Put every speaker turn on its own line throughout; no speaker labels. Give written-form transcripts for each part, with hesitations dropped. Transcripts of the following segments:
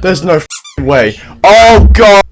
There's no f***ing way. Oh god!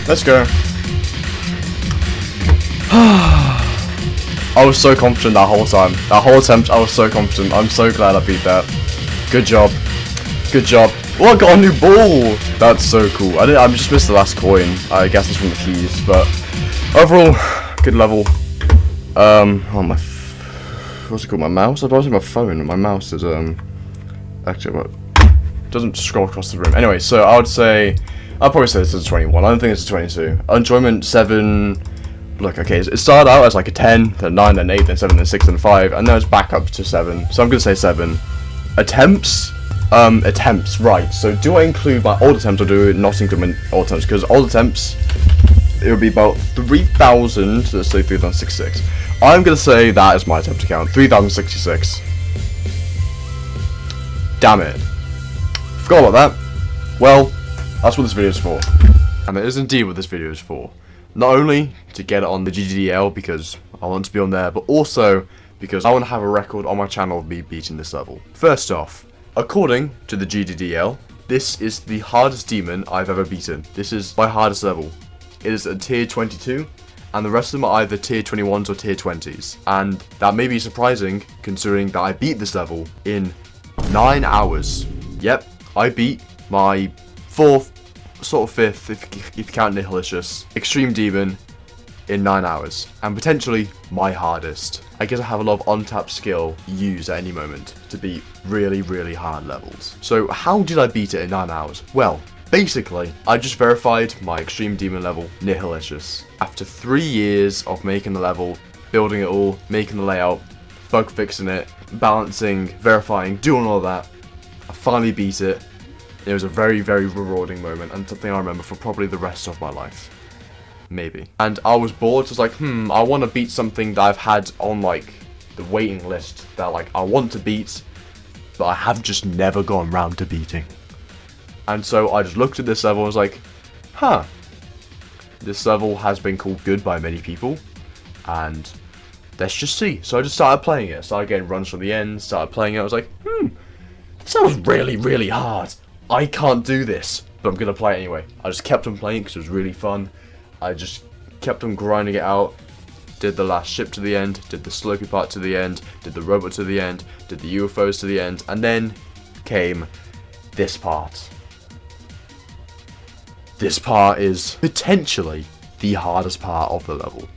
Let's go. I was so confident that whole time. That whole attempt, I was so confident. I'm so glad I beat that. Good job. Good job. Oh, I got a new ball. That's so cool. I just missed the last coin. I guess it's from the keys, but overall, good level. Oh my, what's it called? My mouse? I was using my phone. My mouse is actually what doesn't scroll across the room. Anyway, so I would say. I'll probably say this is a 21. I don't think it's a 22. Enjoyment 7. Look, okay, it started out as like a 10, then 9, then 8, then 7, then 6, then 5, and now it's back up to 7. So I'm gonna say 7. Attempts. Attempts. Right. So do I include my old attempts or do I not include my old attempts? Because old attempts, it would be about 3,000. Let's say 3,066. I'm gonna say that is my attempt count. 3,066. Damn it. Forgot about that. Well. That's what this video is for. And that is indeed what this video is for. Not only to get it on the GDDL because I want to be on there, but also because I want to have a record on my channel of me beating this level. First off, according to the GDDL, this is the hardest demon I've ever beaten. This is my hardest level. It is a tier 22, and the rest of them are either tier 21s or tier 20s. And that may be surprising considering that I beat this level in 9 hours. Yep, I beat my 4th, sort of 5th, if you count Nihilicious, Extreme Demon in 9 hours. And potentially my hardest. I guess I have a lot of untapped skill used at any moment to beat really, really hard levels. So how did I beat it in 9 hours? Well, basically, I just verified my Extreme Demon level, Nihilicious. After 3 years of making the level, building it all, making the layout, bug fixing it, balancing, verifying, doing all that, I finally beat it. It was a very, very rewarding moment and something I remember for probably the rest of my life. Maybe. And I was bored, so I was like, I want to beat something that I've had on, like, the waiting list that, like, I want to beat, but I have just never gone round to beating. And so I just looked at this level and was like, this level has been called good by many people, and let's just see. So I just started playing it. Started getting runs from the end, started playing it. I was like, this sounds really, really hard. I can't do this, but I'm going to play it anyway. I just kept on playing because it was really fun. I just kept on grinding it out. Did the last ship to the end, did the slopey part to the end, did the robot to the end, did the UFOs to the end, and then came this part. This part is potentially the hardest part of the level.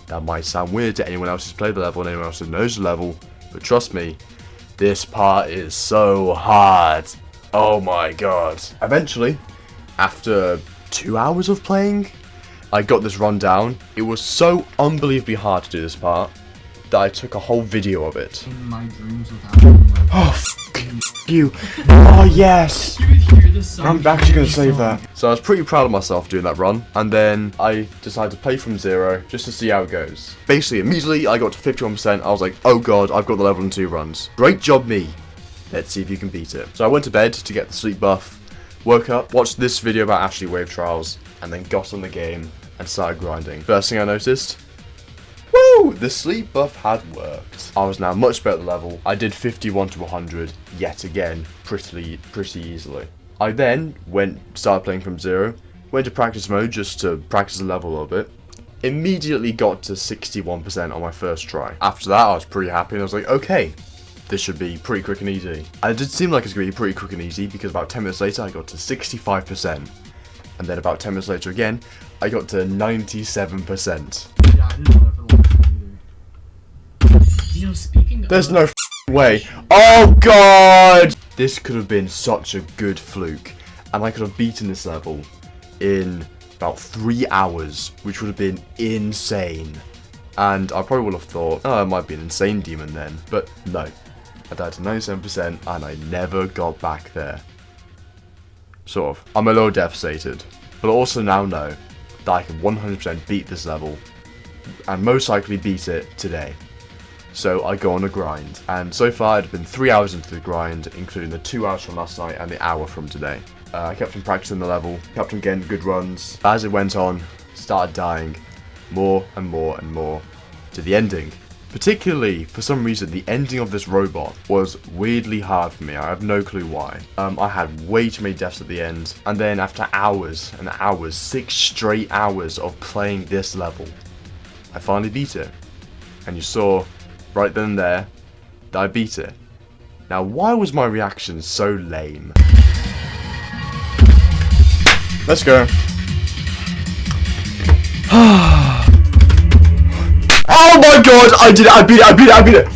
That might sound weird to anyone else who's played the level and anyone else who knows the level, but trust me, this part is so hard. Oh my god. Eventually, after 2 hours of playing, I got this run down. It was so unbelievably hard to do this part that I took a whole video of it.
In my dreams without like,
oh, f you. Oh, yes. I'm actually going to save that. So I was pretty proud of myself doing that run. And then I decided to play from 0 just to see how it goes. Basically, immediately I got to 51%. I was like, oh god, I've got the level in 2 runs. Great job, me. Let's see if you can beat it. So I went to bed to get the sleep buff, woke up, watched this video about Ashley Wave Trials, and then got on the game and started grinding. First thing I noticed, woo! The sleep buff had worked. I was now much better at the level. I did 51 to 100 yet again, pretty easily. I then started playing from 0, went to practice mode just to practice the level a little bit. Immediately got to 61% on my first try. After that, I was pretty happy and I was like, okay, this should be pretty quick and easy. And it did seem like it's going to be pretty quick and easy because about 10 minutes later I got to 65%. And then about 10 minutes later again, I got to 97%.
Yeah, I didn't know that for the last time either. You know, speaking
There's
of...
no way. Oh god! This could have been such a good fluke. And I could have beaten this level in about 3 hours, which would have been insane. And I probably would have thought, oh, it might be an insane demon then. But no. I died to 97% and I never got back there. Sort of. I'm a little devastated. But I also now know that I can 100% beat this level. And most likely beat it today. So I go on a grind. And so far it's been 3 hours into the grind, including the 2 hours from last night and the hour from today. I kept on practicing the level, kept on getting good runs. As it went on, started dying more and more and more to the ending. Particularly, for some reason, the ending of this robot was weirdly hard for me. I have no clue why. I had way too many deaths at the end. And then after hours and hours, 6 straight hours of playing this level, I finally beat it. And you saw right then and there that I beat it. Now, why was my reaction so lame? Let's go. Oh my god, I did it, I beat it, I beat it, I beat it.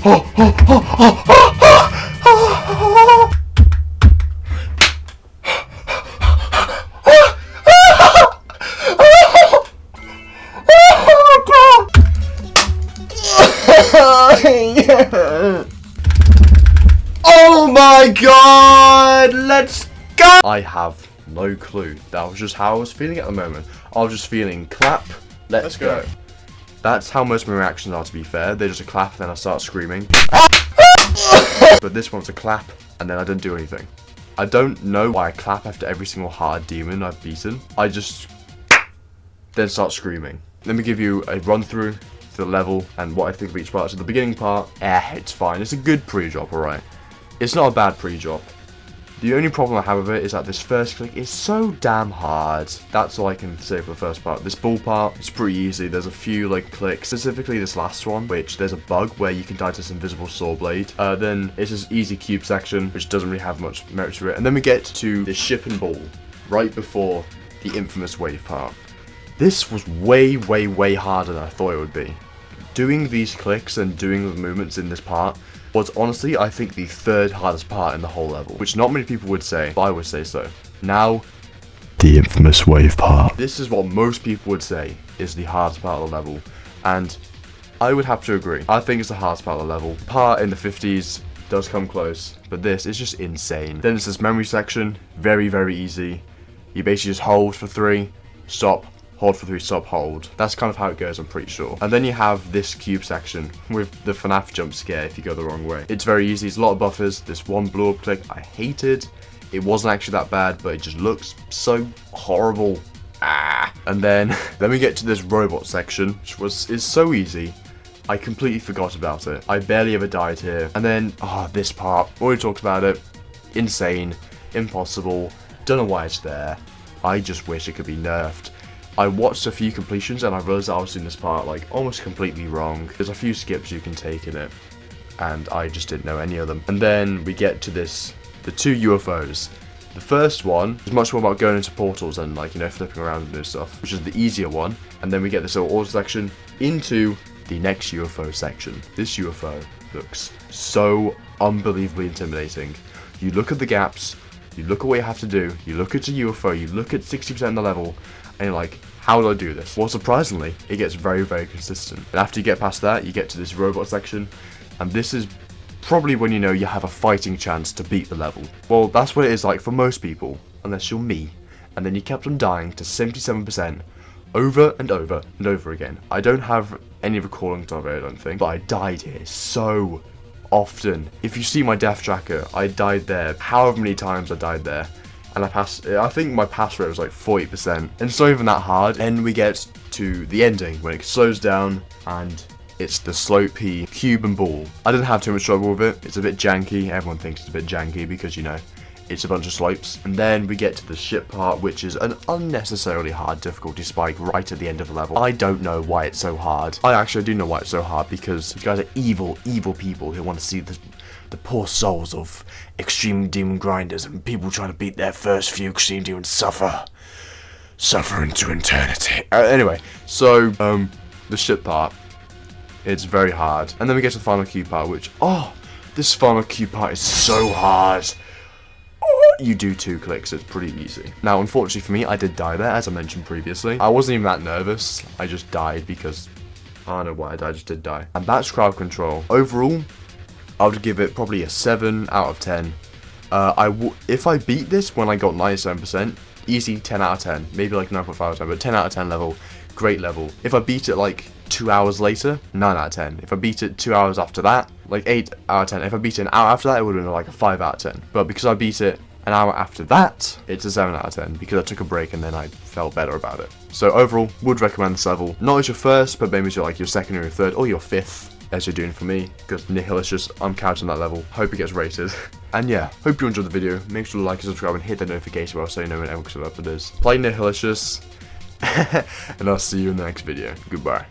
Oh my god, let's go. I have no clue. That was just how I was feeling at the moment. I was just feeling clap, let's go. That's how most of my reactions are, to be fair. They're just a clap and then I start screaming. But this one's a clap and then I don't do anything. I don't know why I clap after every single hard demon I've beaten. I just then start screaming. Let me give you a run through the level and what I think of each part. So the beginning part, it's fine. It's a good pre-drop, alright. It's not a bad pre-drop. The only problem I have with it is that this first click is so damn hard. That's all I can say for the first part. This ball part is pretty easy. There's a few like clicks, specifically this last one, which there's a bug where you can die to this invisible saw blade. Then it's this easy cube section, which doesn't really have much merit to it. And then we get to the ship and ball, right before the infamous wave part. This was way, way, way harder than I thought it would be. Doing these clicks and doing the movements in this part was honestly, I think, the third hardest part in the whole level, which not many people would say, but I would say so. Now, the infamous wave part. This is what most people would say is the hardest part of the level, and I would have to agree. I think it's the hardest part of the level. Part in the 50s does come close, but this is just insane. Then there's this memory section, very, very easy. You basically just hold for 3, stop, hold for 3, stop, hold. That's kind of how it goes, I'm pretty sure. And then you have this cube section with the FNAF jump scare if you go the wrong way. It's very easy, it's a lot of buffers. This one blow up click I hated. It wasn't actually that bad, but it just looks so horrible. And then we get to this robot section, which is so easy. I completely forgot about it. I barely ever died here. And then, this part, already talked about it. Insane, impossible, don't know why it's there. I just wish it could be nerfed. I watched a few completions and I realized that I was doing this part like almost completely wrong. There's a few skips you can take in it and I just didn't know any of them. And then we get to the 2 UFOs. The first one is much more about going into portals and like, flipping around and doing stuff, which is the easier one. And then we get this little auto section into the next UFO section. This UFO looks so unbelievably intimidating. You look at the gaps, you look at what you have to do, you look at the UFO, you look at 60% of the level, and you're like, how do I do this? Well, surprisingly, it gets very, very consistent. And after you get past that, you get to this robot section, and this is probably when you have a fighting chance to beat the level. Well, that's what it is like for most people, unless you're me. And then you kept on dying to 77% over and over and over again. I don't have any recordings of it, I don't think, but I died here so often. If you see my death tracker, I died there however many times I died there. And I think my pass rate was like 40%. And it's not even that hard. And we get to the ending when it slows down and it's the slopey cube and ball. I didn't have too much trouble with it. It's a bit janky. Everyone thinks it's a bit janky because, it's a bunch of slopes. And then we get to the ship part, which is an unnecessarily hard difficulty spike right at the end of the level. I don't know why it's so hard. I actually do know why it's so hard, because these guys are evil, evil people who want to see the the poor souls of extreme demon grinders and people trying to beat their first few extreme demons suffer into eternity. Anyway, so the ship part, it's very hard, and then we get to the final queue part, which this final queue part is so hard. You do 2 clicks, it's pretty easy. Now, unfortunately for me, I did die there, as I mentioned previously. I wasn't even that nervous, I just died because, I don't know why I died, I just did die. And that's crowd control. Overall, I would give it probably a 7 out of 10. If I beat this when I got 97%, easy 10 out of 10. Maybe like 9.5 out of 10, but 10 out of 10 level, great level. If I beat it like 2 hours later, 9 out of 10. If I beat it 2 hours after that, like 8 out of 10. If I beat it an hour after that, it would have been like a 5 out of 10. But because I beat it an hour after that, it's a 7 out of 10 because I took a break and then I felt better about it. So overall, would recommend this level. Not as your first, but maybe as your, like your second or your third or your fifth, as you're doing for me, because Nihilicious, I'm counting that level. Hope it gets rated. And yeah, hope you enjoyed the video. Make sure to like and subscribe and hit the notification bell so you know whenever I upload this. Play Nihilicious, and I'll see you in the next video. Goodbye.